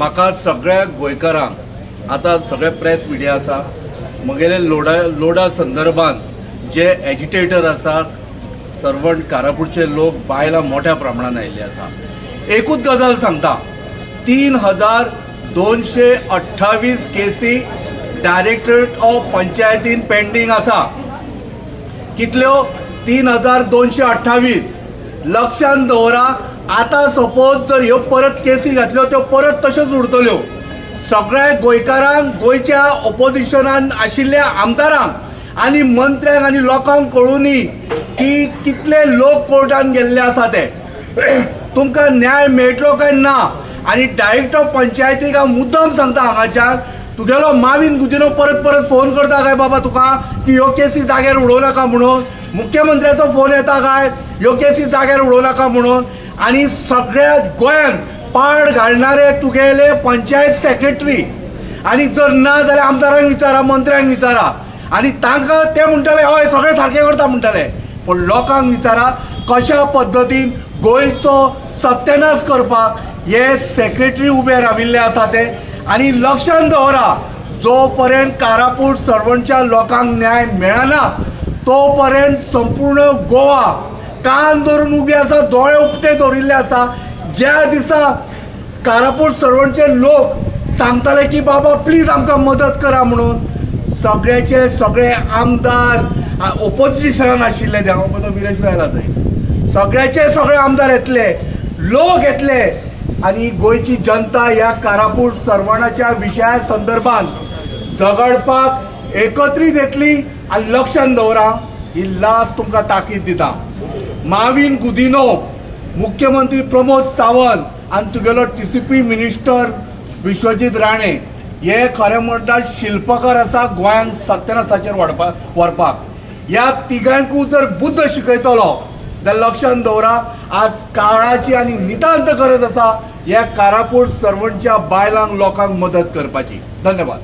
म्हाका सगळ्या गोंयकारांक आतां सगळे प्रेस मिडिया आसा म्हगेले लोडा संदर्भात जे एजिटेटर आसा सर्वंट कारापूरचे लोक बायलां मोठ्या प्रमाणात आयिल्ले आसा। एकूच गजाल सांगता 3228 केसी डायरेक्टरेट ऑफ पंचायतीन पेंडिंग आसा। कितल्यो 3228। लक्षांत दवरा, आता सपोज जर ह्यो परत केसी घातल्यो त्यो परत तश्योच उरतल्यो। सगळ्या गोंयकारांक गोंयच्या ऑपोजिशनान आशिल्ल्या आमदारांक आनी मंत्र्यांक आनी लोकांक कळुनी की कितले लोक कोर्टान गेल्ले आसा ते। तुमकां न्याय मेळटलो काय ना। आनी डायरेक्टर ऑफ पंचायतीक हांव मुद्दम सांगता हांगाच्यान, तुगेलो मावीन गुदिनो परत परत फोन करता काय बाबा तुका की ह्यो केसी जाग्यार उडोव नाका म्हणून? मुख्यमंत्र्याचो फोन येता काय ह्यो केसी जाग्यार उडोव नाका म्हणून? आनी सगळ्या गोंयान पाड घालणारे तुगेले पंचायत सेक्रेटरी। आनी जर ना जाल्यार आमदारांक विचारा, मंत्र्यांक विचारा, आनी तांकां ते म्हणटले हय सगळे सारखे करता म्हणटले। पण लोकांक विचारा कशा पद्दतीन गोंयचो सत्यानाश करपाक हे सेक्रेटरी उबे राविल्ले आसा ते। आनी लक्षांत दवरा, जो पर्यंत कारापूर सर्वंटच्या लोकांक न्याय मेळना तो पर्यंत संपूर्ण गोवा कान धरून उबी आसा, दोळे उक्ते दवरिल्ले आसा। ज्या दिसा कारापूर सर्वंटचे लोक सांगताले की बाबा प्लीज आमकां मदत करा म्हणून, सगळ्याचे सगळे आमदार ऑपोजिशनान आशिल्ले ते हांव विरेश आयला थंय, सगळ्याचे सगळे आमदार येतले, लोक येतले आनी गोंयची जनता ह्या कारापूर सर्वंटाच्या विशया संदर्भात झगडपाक एकत्रीत येतली। आनी लक्षांत दवरा, ही लास्ट तुमकां ताकीद दिता, मावीन गुदिनो, मुख्यमंत्री प्रमोद सावंत आनी तुगेलो TCP मिनिस्टर विश्वजीत राणे हे खरें म्हणटा शिल्पकार आसा गोंयांत सत्यानाशाचेर व्हरपाक। ह्या तिगांकूय जर बुद्ध शिकयतलो जाल्यार लक्षांत दवरा, आज काळाची आनी नितांत गरज आसा ह्या कारापूर सर्वंटच्या बायलांक लोकांक मदत करपाची। धन्यवाद।